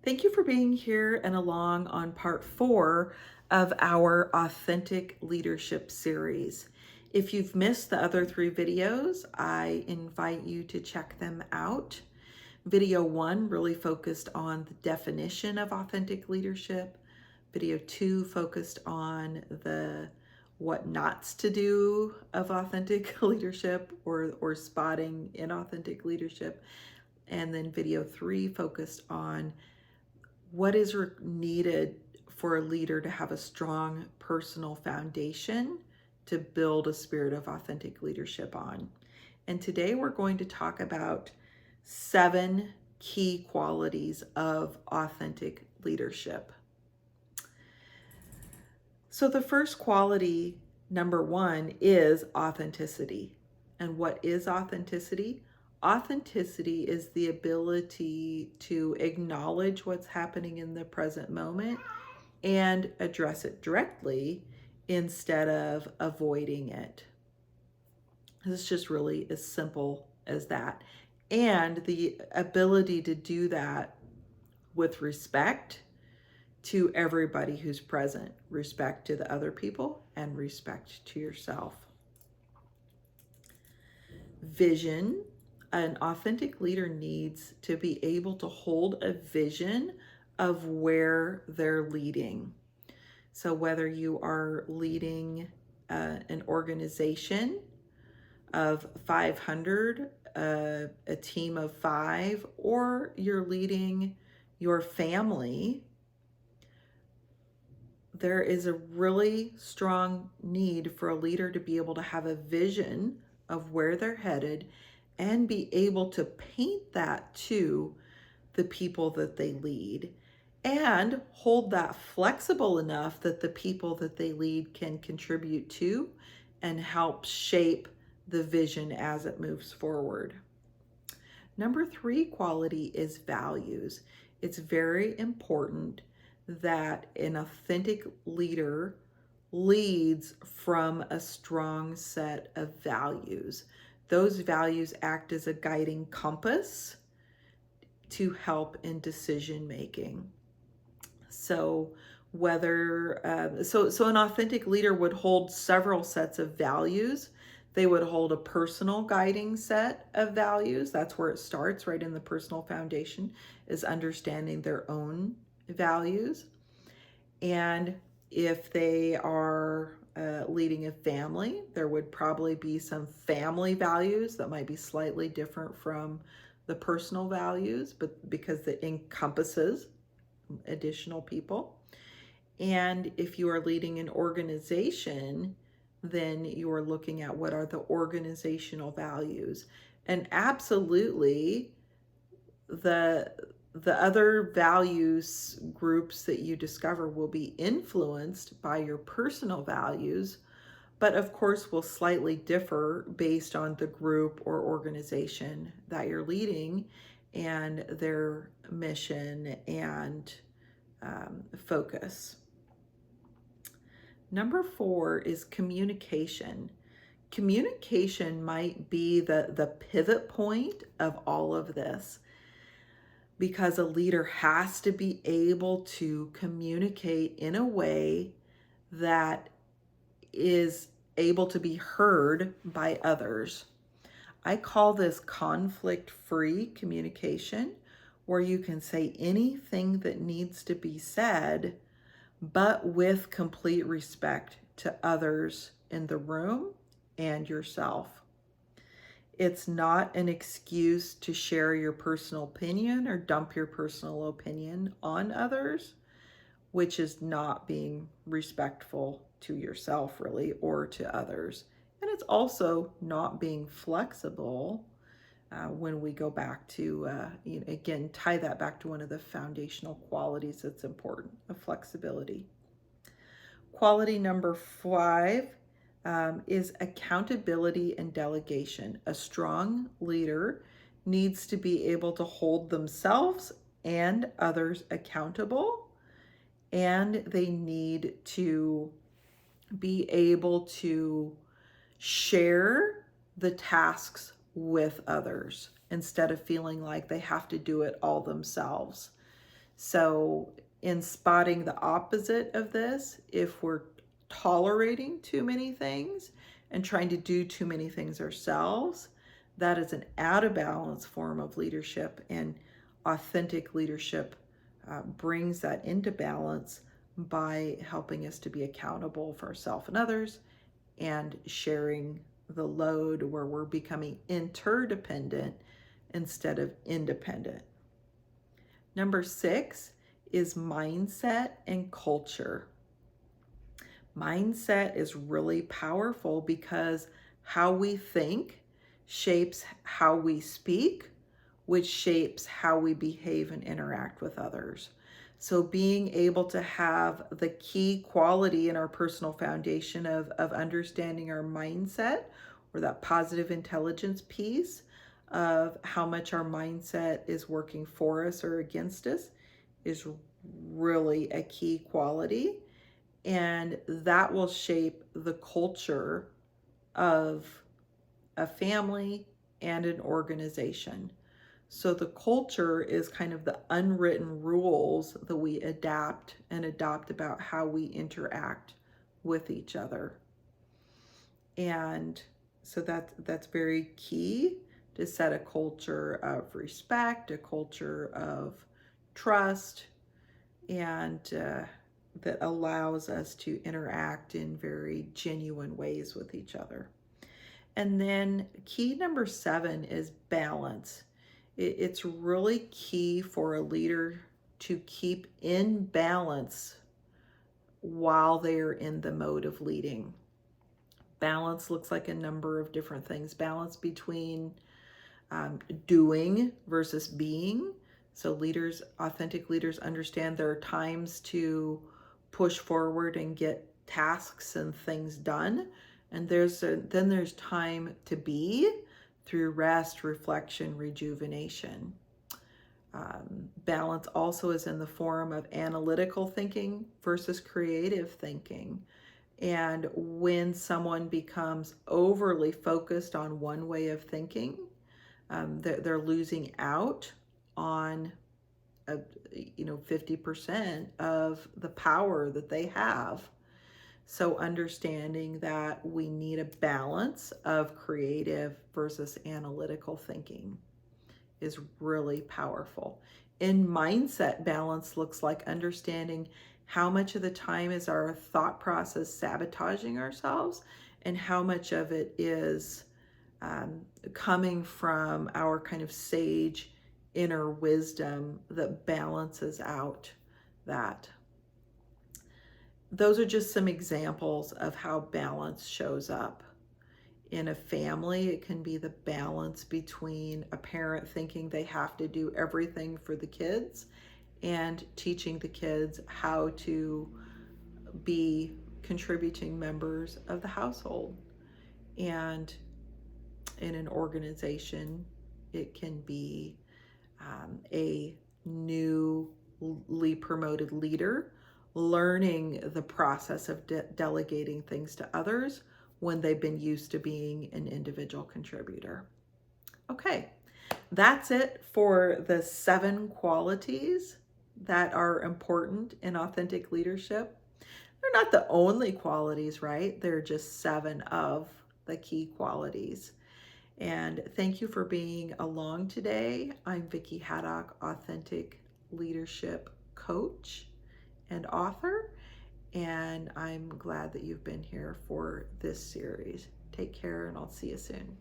Thank you for being here and along on part 4 of our Authentic Leadership series. If you've missed the other 3 videos, I invite you to check them out. Video 1 really focused on the definition of authentic leadership. Video 2 focused on the what nots to do of authentic leadership or spotting inauthentic leadership. And then video 3 focused on what is needed for a leader to have a strong personal foundation to build a spirit of authentic leadership on. And today we're going to talk about 7 key qualities of authentic leadership. So the first quality, number 1, is authenticity. And what is authenticity? Authenticity is the ability to acknowledge what's happening in the present moment and address it directly instead of avoiding it. It's just really as simple as that. And the ability to do that with respect to everybody who's present, respect to the other people and respect to yourself. Vision. An authentic leader needs to be able to hold a vision of where they're leading. So whether you are leading an organization of 500, a team of 5, or you're leading your family, there is a really strong need for a leader to be able to have a vision of where they're headed and be able to paint that to the people that they lead and hold that flexible enough that the people that they lead can contribute to and help shape the vision as it moves forward. Number 3 quality is values. It's very important that an authentic leader leads from a strong set of values. Those values act as a guiding compass to help in decision making. So so an authentic leader would hold several sets of values. They would hold a personal guiding set of values. That's where it starts, right in the personal foundation, is understanding their own values. And if they are leading a family, there would probably be some family values that might be slightly different from the personal values, but because it encompasses additional people. And if you are leading an organization, then you are looking at what are the organizational values. And absolutely, the other values groups that you discover will be influenced by your personal values, but of course will slightly differ based on the group or organization that you're leading and their mission and focus. Number 4 is communication. Communication might be the pivot point of all of this, because a leader has to be able to communicate in a way that is able to be heard by others. I call this conflict-free communication, where you can say anything that needs to be said, but with complete respect to others in the room and yourself. It's not an excuse to share your personal opinion or dump your personal opinion on others, which is not being respectful to yourself, really, or to others. And it's also not being flexible when we go back to, again, tie that back to one of the foundational qualities that's important, of flexibility. Quality number 5 is accountability and delegation. A strong leader needs to be able to hold themselves and others accountable, and they need to be able to share the tasks with others instead of feeling like they have to do it all themselves. So in spotting the opposite of this, if we're tolerating too many things and trying to do too many things ourselves, that is an out of balance form of leadership. And authentic leadership brings that into balance by helping us to be accountable for ourselves and others, and sharing the load where we're becoming interdependent instead of independent. Number 6 is mindset and culture. Mindset is really powerful because how we think shapes how we speak, which shapes how we behave and interact with others. So being able to have the key quality in our personal foundation of understanding our mindset, or that positive intelligence piece of how much our mindset is working for us or against us, is really a key quality. And that will shape the culture of a family and an organization. So the culture is kind of the unwritten rules that we adapt and adopt about how we interact with each other. And so that's very key, to set a culture of respect, a culture of trust, and that allows us to interact in very genuine ways with each other. And then key number 7 is balance. It's really key for a leader to keep in balance while they're in the mode of leading. Balance looks like a number of different things. Balance between doing versus being. So leaders, authentic leaders, understand there are times to push forward and get tasks and things done. And then there's time to be, through rest, reflection, rejuvenation. Balance also is in the form of analytical thinking versus creative thinking. And when someone becomes overly focused on one way of thinking, they're losing out on 50% of the power that they have. So understanding that we need a balance of creative versus analytical thinking is really powerful. In mindset, balance looks like understanding how much of the time is our thought process sabotaging ourselves, and how much of it is coming from our kind of sage inner wisdom that balances out that. Those are just some examples of how balance shows up. In a family, it can be the balance between a parent thinking they have to do everything for the kids and teaching the kids how to be contributing members of the household. And in an organization, it can be a newly promoted leader learning the process of delegating things to others when they've been used to being an individual contributor. Okay, that's it for the 7 qualities that are important in authentic leadership. They're not the only qualities, right? They're just 7 of the key qualities. And thank you for being along today. I'm Vicki Haddock, authentic leadership coach and author, and I'm glad that you've been here for this series. Take care, and I'll see you soon.